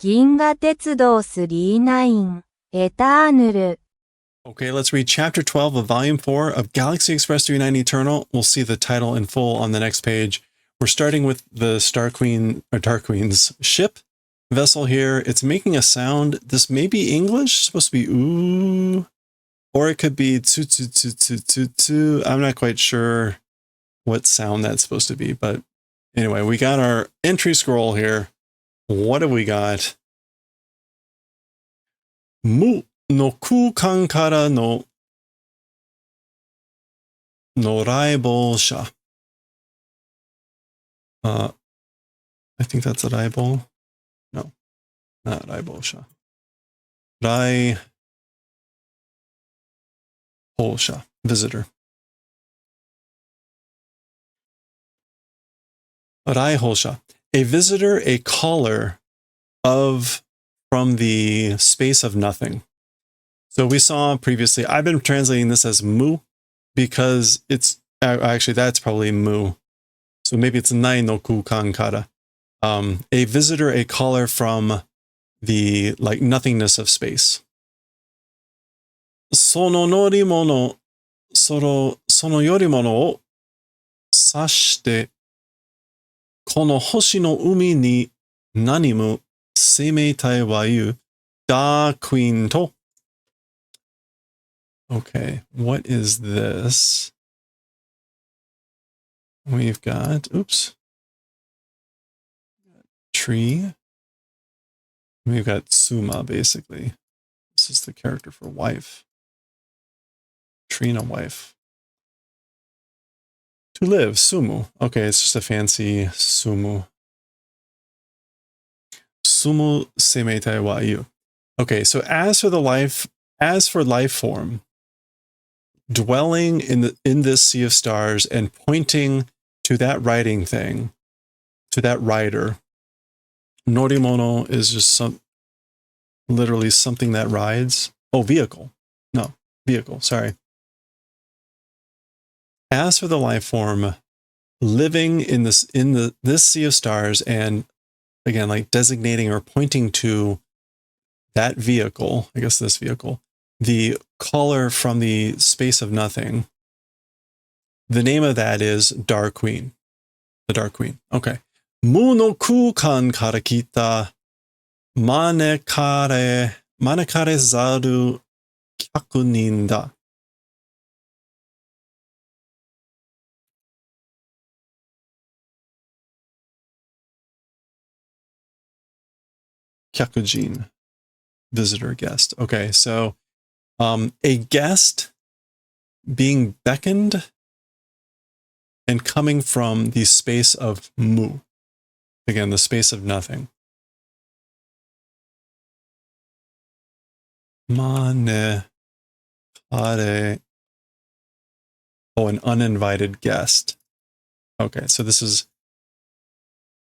銀河鉄道39エターヌル Okay, let's read Chapter 12 of Volume 4 of Galaxy Express 39 Eternal. We'll see the title in full on the next page. We're starting with the Star Queen, or Dark Queen's ship vessel here. It's making a sound. This may be English, it's supposed to be ooh, or it could be tsu tsu tsu tsu tsu tsu. I'm not quite sure what sound that's supposed to be, but anyway, we got our entry scroll here. What have we got? Mu no kukan kara no noraibol sha. I think that's a raibol. No, not raibol sha. Rai Holsha, visitor. Rai Holsha, a visitor, a caller from the space of nothing. So we saw previously, I've been translating this as mu because it's actually that's probably mu. So maybe it's nai no kukan kara. A visitor, a caller from the nothingness of space. Sono norimono, sono yorimono o sashite, kono hoshi no umi ni nanimu seimeitai wa iu da queen to. Okay, what is this? We've got, tree. We've got Suma, basically. This is the character for wife. Trina wife. To live, Sumu. Okay, it's just a fancy Sumu. Sumu semeitai wa iu. Okay, so as for life form, dwelling in this sea of stars and pointing to that writing thing, to that rider. Norimono is just literally something that rides. Oh, vehicle. No, vehicle, sorry. As for the life form, living in this sea of stars and again, like designating or pointing to that vehicle, I guess this vehicle, the caller from the space of nothing. The name of that is Dark Queen. The Dark Queen. Okay. Mu no kukan kara kita manekare zaru kyakunin da. Kyakujin. Visitor, guest. Okay, so a guest being beckoned and coming from the space of mu. Again, the space of nothing. Mane kare. Oh, an uninvited guest. Okay, so this is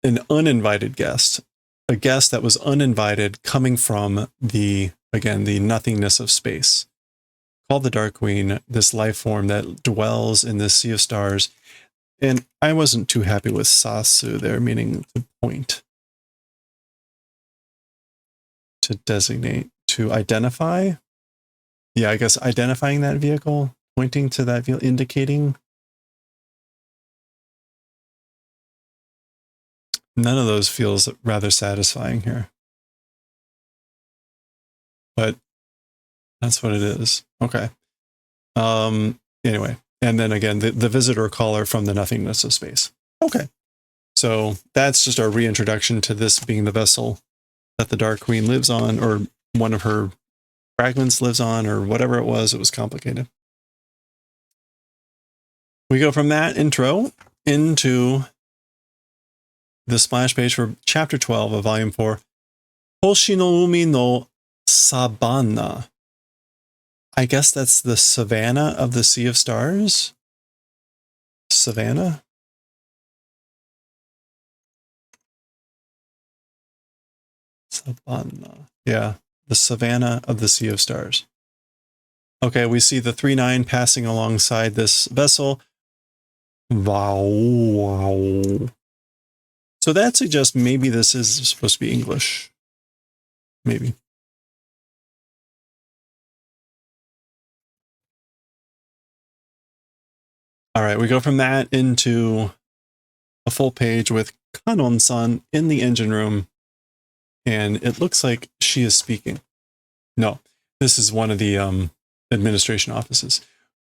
an uninvited guest. A guest that was uninvited coming from the nothingness of space. Called the Dark Queen, this life form that dwells in this sea of stars. And I wasn't too happy with sasu there, meaning to point. To designate, to identify. Yeah, I guess identifying that vehicle, pointing to that vehicle, indicating. None of those feels rather satisfying here. But that's what it is. Okay. Anyway, and then again, the visitor caller from the nothingness of space. Okay. So that's just our reintroduction to this being the vessel that the Dark Queen lives on, or one of her fragments lives on, or whatever it was. It was complicated. We go from that intro into the splash page for Chapter 12 of Volume 4. Hoshi no umi no sabana. I guess that's the savannah of the Sea of Stars. Savannah? Savannah. Yeah, the savannah of the Sea of Stars. Okay, we see the 3-9 passing alongside this vessel. Wow. So that suggests maybe this is supposed to be English. maybe. All right, we go from that into a full page with Kanon-san in the engine room, and it looks like she is speaking. No, this is one of the administration offices.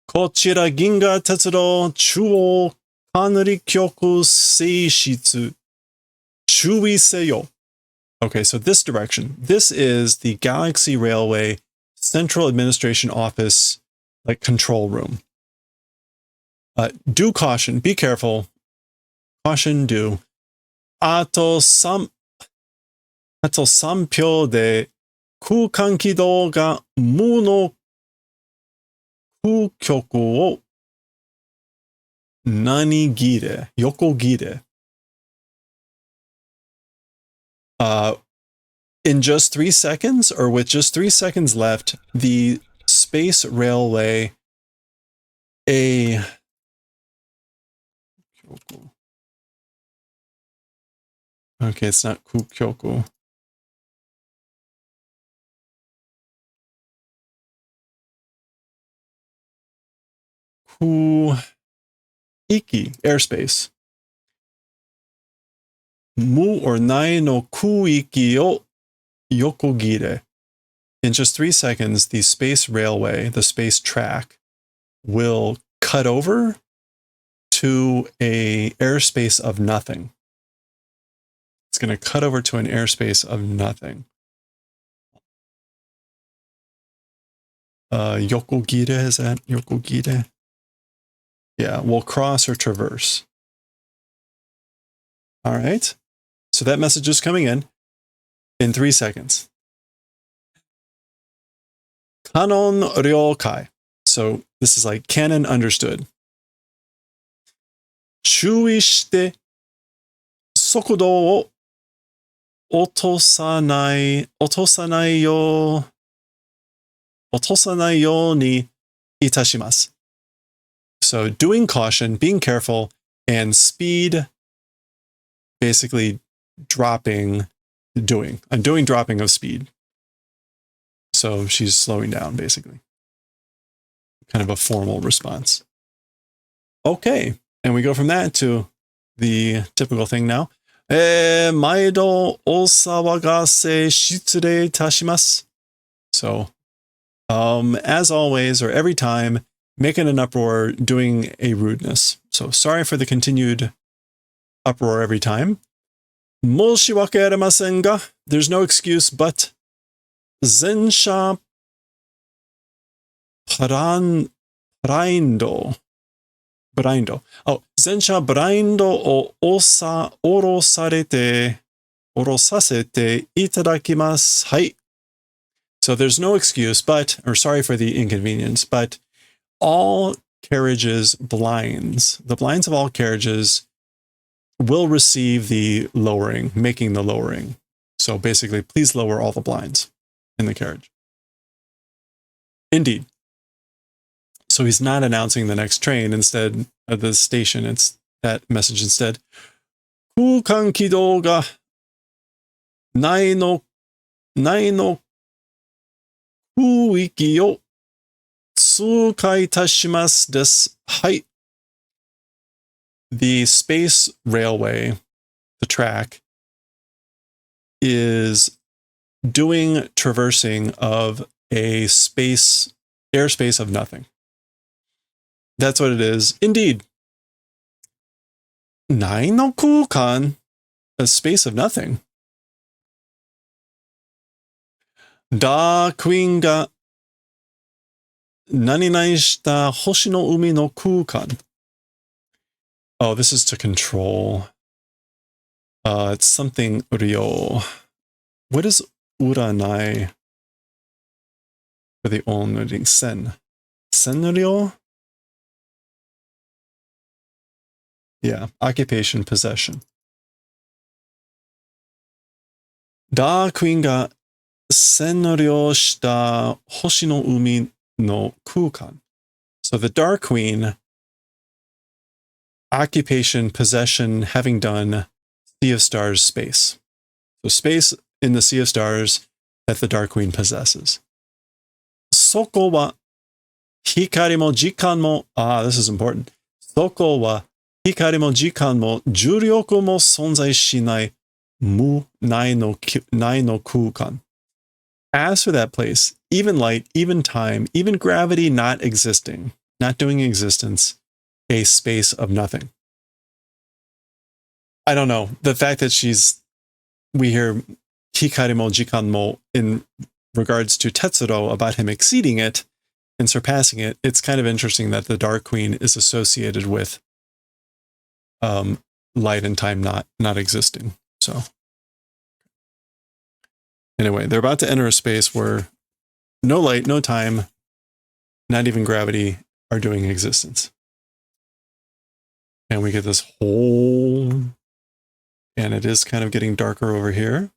こちら銀河鉄道中央管理局性質注意せよ. Okay, so this direction. This is the Galaxy Railway Central Administration Office, like control room. Do caution, be careful. Caution, do. あと3秒で空間軌道が無の空局を横切れ. In just 3 seconds, or with just 3 seconds left, the space railway, okay, it's not Kukyoku. Kuiki, airspace. Mu or nai no kuiki o yokogire. In just 3 seconds, the space railway, the space track, will cut over to a airspace of nothing. It's going to cut over to an airspace of nothing. Yokogire, is that yokogire? Yeah, will cross or traverse. All right. So that message is coming in 3 seconds. Kanon ryokai. So this is like canon understood. 注意して速度を落とさないようにいたします. So doing caution, being careful, and speed, basically dropping dropping of speed. So she's slowing down, basically. Kind of a formal response. Okay, and we go from that to the typical thing now. 毎度お騒がせ失礼いたします. So, as always, or every time, making an uproar, doing a rudeness. So sorry for the continued uproar every time. 申し訳ありませんが, there's no excuse but 全車ブラインド. Oh, 全車ブラインドを降ろさせていただきます。はい. So there's no excuse but, or sorry for the inconvenience, but all carriages' blinds, the blinds of all carriages will receive the lowering, making the lowering. So basically, please lower all the blinds in the carriage. Indeed. So he's not announcing the next train instead of the station. It's that message instead. 空間軌道がないの空域を通過いたしますです。はい。The space railway, the track, is doing traversing of a airspace of nothing. That's what it is. Indeed. ないの空間, a space of nothing. ダークウィンが何々した星の海の空間. Oh, this is to control. It's something ryo. What is uranai for the onreading? Sen ryo? Yeah, occupation, possession. ダークウィンが占領した星の海の空間. So the Dark Queen, occupation, possession, having done Sea of Stars space. So space in the Sea of Stars that the Dark Queen possesses. Soko wa hikari mo jikan mo, this is important. Soko wa hikari mo jikan mo juryoku mo sonzai shinai mu nai no kukan. As for that place, even light, even time, even gravity not existing, not doing existence, a space of nothing. I don't know. The fact that we hear hikari mo jikan mo in regards to Tetsuro about him exceeding it and surpassing it, it's kind of interesting that the Dark Queen is associated with light and time not existing. So anyway, they're about to enter a space where no light, no time, not even gravity are doing existence. And we get this whole, and it is kind of getting darker over here.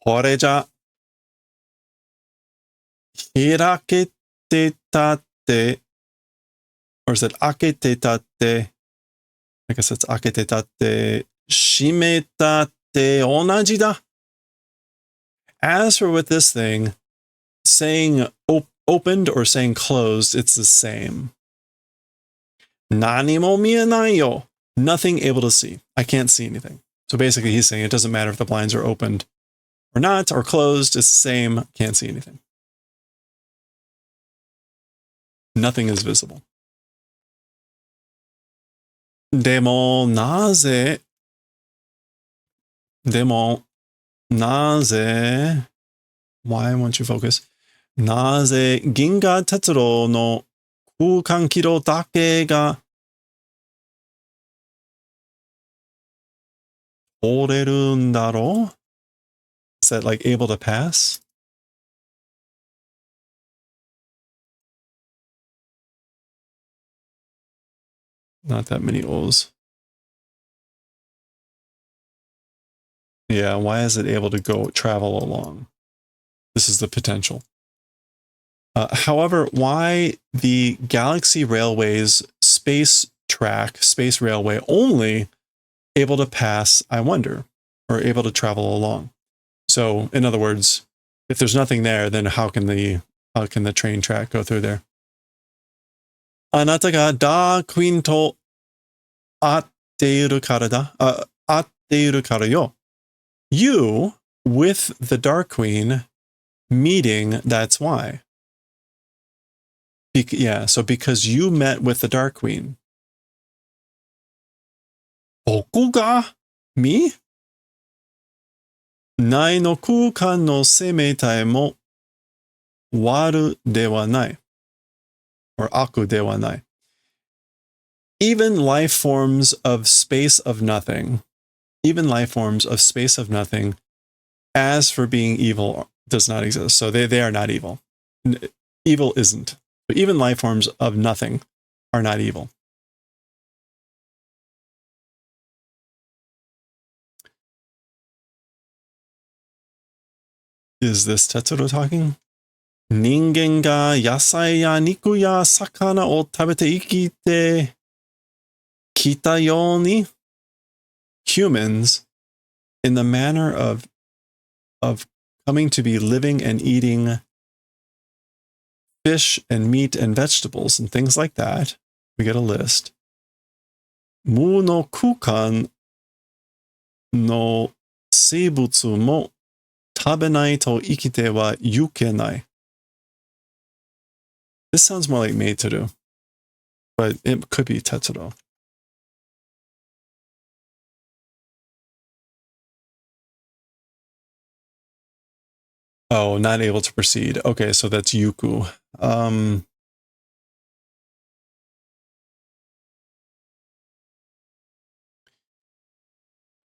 Horeja hirakete tate, or is it akete tate? I guess it's akete tate, shimeta te onaji da. As for with this thing, saying opened or saying closed, it's the same. Nani mo mienai yo. Nothing able to see. I can't see anything. So basically he's saying it doesn't matter if the blinds are opened or not, or closed, it's the same, can't see anything. Nothing is visible. Demo naze, why won't you focus? Naze ginga tetsuro no kukan kiro dake ga oreru ndaro? Is that like able to pass? Not that many O's. Yeah, why is it able to travel along? This is the potential. However, why the Galaxy Railway's space railway only able to pass, I wonder, or able to travel along? So, in other words, if there's nothing there, then how can the train track go through there? Anata ga da queen to atteiru kara da, atteiru kara yo. You, with the Dark Queen, meeting, that's why. So because you met with the Dark Queen. Boku ga? Me? Nai no kukan no semeitai mo waru de wa nai. Or aku de wa nai. Even life forms of space of nothing, as for being evil, does not exist. So they are not evil. Evil isn't. But even life forms of nothing are not evil. Is this Tetsuro talking? Ningen ga yasai ya niku ya sakana o tabete ikite kita yoni. Humans, in the manner of coming to be living and eating fish and meat and vegetables and things like that. We get a list. Mu no kukan no seibutsu mo tabenai to ikite wa yukenai. This sounds more like Meitoru, but it could be Tetsuro. Oh, not able to proceed. Okay, so that's Yuku.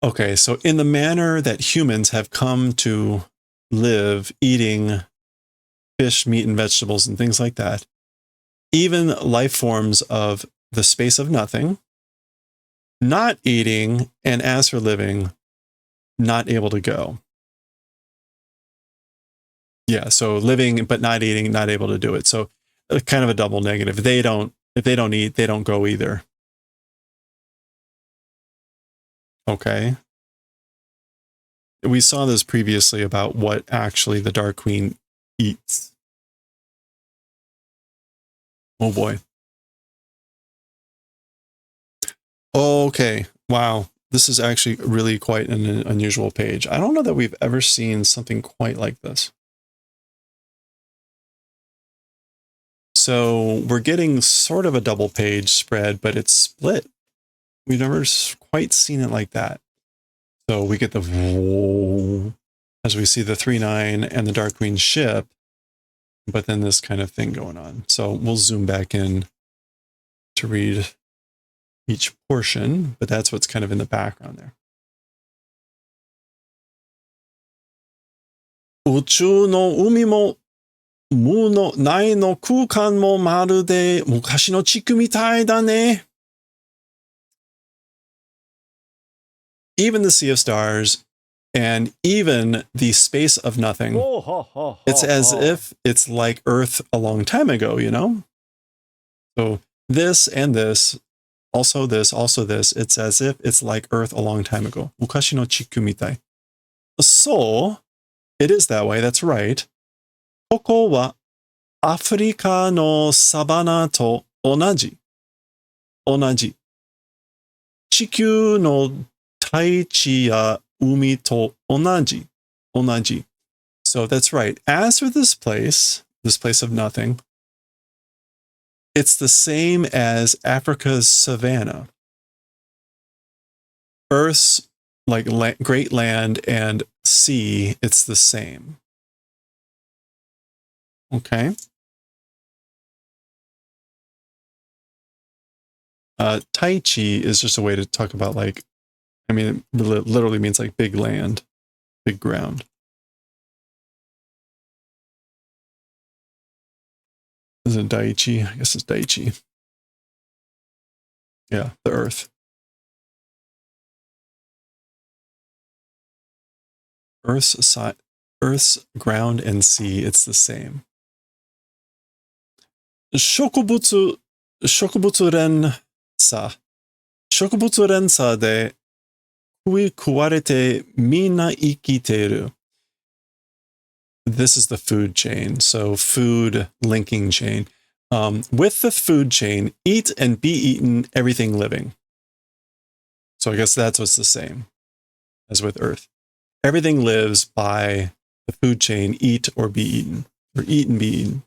Okay, so in the manner that humans have come to live eating fish, meat, and vegetables and things like that, even life forms of the space of nothing, not eating, and as for living, not able to go. Yeah, so living but not eating, not able to do it. So kind of a double negative. If they don't eat, they don't go either. Okay. we saw this previously about what actually the Dark Queen eats. Oh boy. Okay. Wow. This is actually really quite an unusual page. I don't know that we've ever seen something quite like this. So we're getting sort of a double page spread, but it's split. We've never quite seen it like that. So we get the as we see the 3-9 and the Dark Queen ship, but then this kind of thing going on. So we'll zoom back in to read each portion, but that's what's kind of in the background there. 宇宙の海も無のないの空間もまるで昔の地区みたいだね。Even the sea of stars and even the space of nothing. It's as if it's like Earth a long time ago, you know? So this and this, also this, also this, it's as if it's like Earth a long time ago. 昔の地区みたい. So, it is that way, that's right. ここはアフリカのサバナと同じ。同じ。地球の大地や海と同じ。同じ。So that's right. As for this place of nothing, it's the same as Africa's savanna. Earth's like great land and sea, it's the same. Okay. Tai Chi is just a way to talk about like, I mean, it literally means like big land, big ground. Is it Daichi? I guess it's Daichi. Yeah, the earth. Earth's ground and sea, it's the same. 植物連鎖で食われてみんな生きてる. This is the food chain, so food linking chain. With the food chain, eat and be eaten, everything living. So I guess that's what's the same as with Earth. Everything lives by the food chain, eat or be eaten, or eat and be eaten.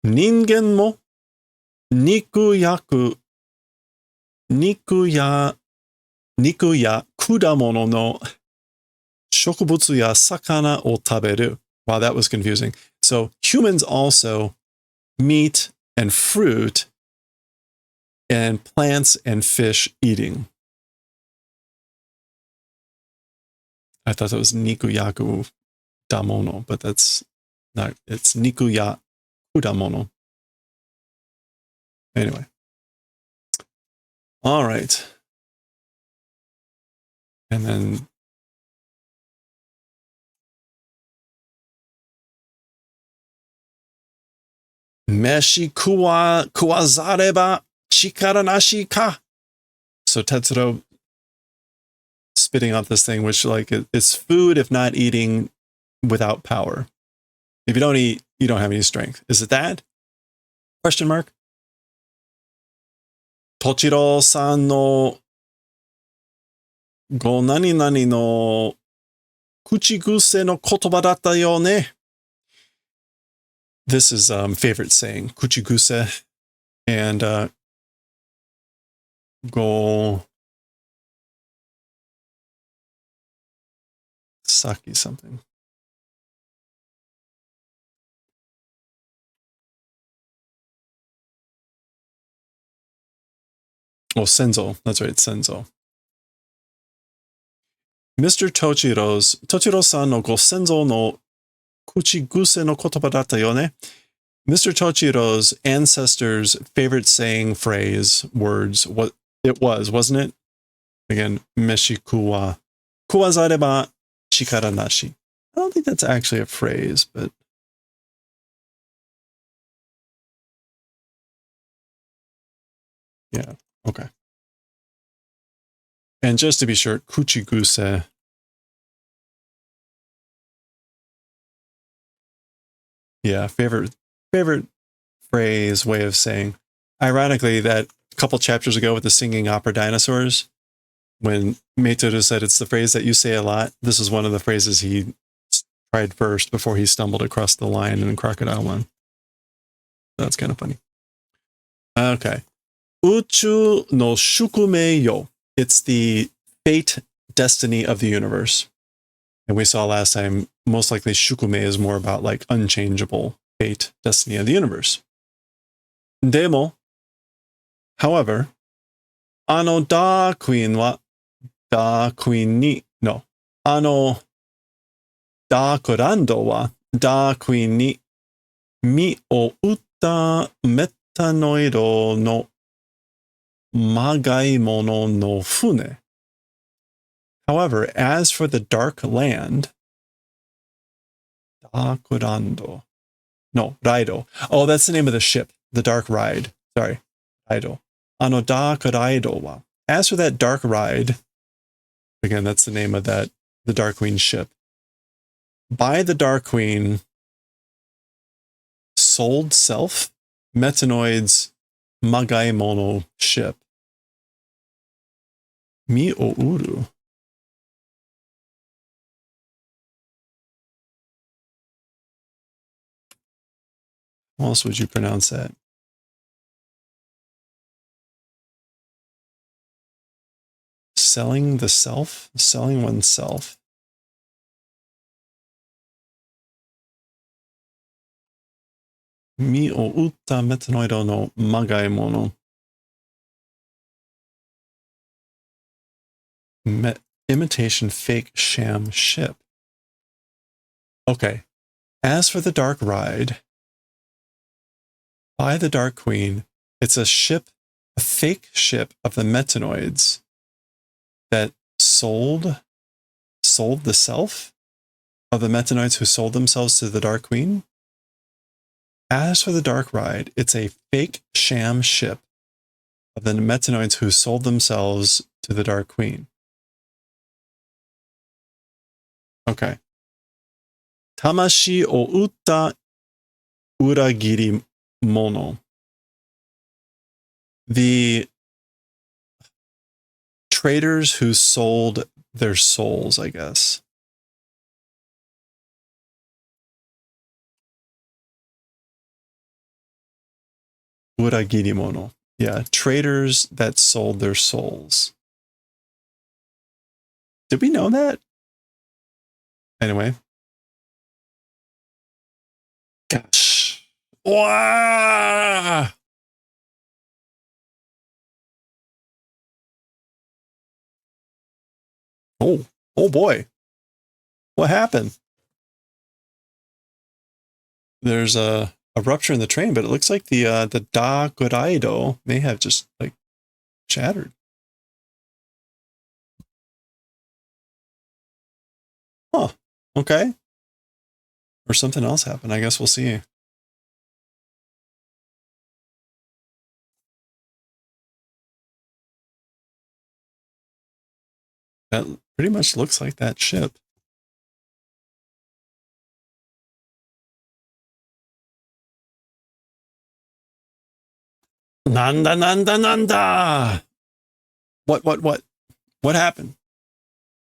人間も肉や果物の植物や魚を食べる. Wow, that was confusing. So humans also meat and fruit and plants and fish eating. I thought that was nikuyaku damono, but that's not, it's nikuya kudamono. Anyway. All right. And then Meshi kuwazareba chikara nashi ka. So Tetsuro spitting out this thing, which like it's food if not eating without power. If you don't eat, you don't have any strength. Is it that? Question mark. Tochiro-san no go nani nani no kuchiguse no kotoba datta yo ne. This is favorite saying, kuchiguse, and go saki something. Oh, senzo. That's right, senzo. Mr. Tochiro-san no go senzo no kuchiguse no kotoba datta yo ne. Mr. Tochiro's ancestors' favorite saying, phrase, words, what it was, wasn't it? Again, meshi kuwazareba chikara nashi. I don't think that's actually a phrase, but yeah, okay. And just to be sure, kuchiguse Yeah, favorite phrase, way of saying. Ironically, that couple chapters ago with the singing opera dinosaurs, when Metodo said it's the phrase that you say a lot, this is one of the phrases he tried first before he stumbled across the lion and crocodile one. That's kind of funny. Okay. Uchu no shukumei yo. It's the fate, destiny of the universe. And we saw last time, most likely shukumei is more about like unchangeable fate, destiny of the universe. Demo, however, ano da queen wa da queen ni, no, ano da kurando wa da queen ni mi o utta metanoido no magai mono no fune. However, as for the dark land, da kurando, no, raido. Oh, that's the name of the ship, the dark ride. Sorry, raido. Ano da kuraido wa. As for that dark ride, again, that's the name of that, the Dark Queen ship. By the Dark Queen, sold self, Metanoid's Magai Mono ship. Mi o uru. How else would you pronounce that? Selling the self? Selling oneself. Mi o utta metanoido no magai mono. Imitation fake sham ship. Okay. As for the dark ride, by the Dark Queen, it's a ship, a fake ship of the Metanoids that sold the self of the Metanoids who sold themselves to the Dark Queen. As for the dark ride, it's a fake sham ship of the Metanoids who sold themselves to the Dark Queen. Okay. Tamashi o utta uragiri mono. The traders who sold their souls, I guess. Uragiri mono. Yeah, traders that sold their souls. Did we know that? Anyway. Gosh. Wow. Oh boy. What happened? There's a rupture in the train, but it looks like the Da Goraido may have just like shattered. Huh. Okay. Or something else happened. I guess we'll see. That pretty much looks like that ship. Nanda, nanda, nanda! What happened?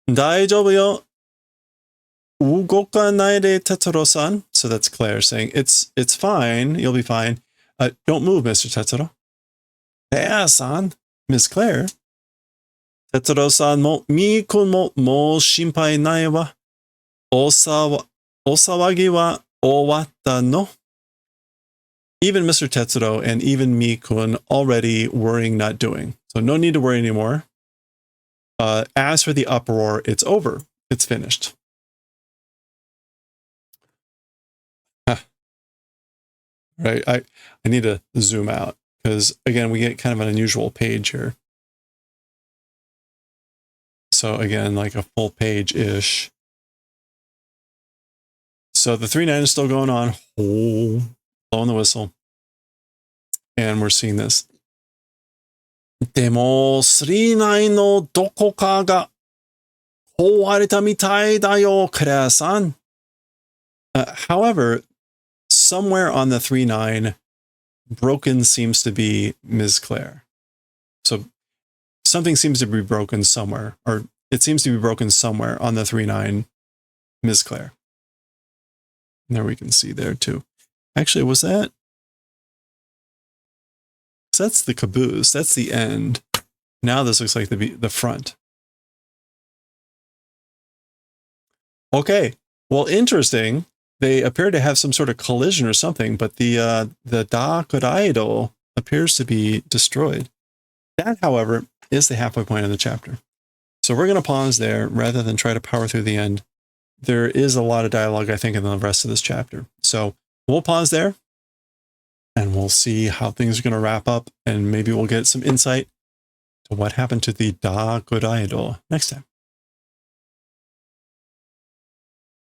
Daijoubu yo. Ugokanai de Tetsuro-san. So that's Claire saying, it's fine. You'll be fine. Don't move, Mr. Tetsuro. Yeah-san. Miss Claire. Tetsuro-san mo, Mi-kun mo shinpai nai wa. Osawagi wa owatta no. Even Mr. Tetsuro and even Mi-kun already worrying, not doing. So no need to worry anymore. As for the uproar, it's over. It's finished. Right. I need to zoom out because again, we get kind of an unusual page here. So again, like a full page-ish. So the 3-9 is still going on. Oh, blowing the whistle. And we're seeing this. Demo 3-9 no dokoka ga kowareta mitai da yo, Claire-san. However, somewhere on the 3-9, broken seems to be Ms. Claire. So something seems to be broken somewhere, or it seems to be broken somewhere on the 3-9, Ms. Claire. And there we can see there too. Actually, was that? So that's the caboose. That's the end. Now this looks like the front. Okay. Well, interesting. They appear to have some sort of collision or something, but the Da Kodaido appears to be destroyed. That, however, is the halfway point of the chapter. So we're going to pause there rather than try to power through the end. There is a lot of dialogue, I think, in the rest of this chapter. So we'll pause there and we'll see how things are going to wrap up, and maybe we'll get some insight to what happened to the Da Kodaido next time.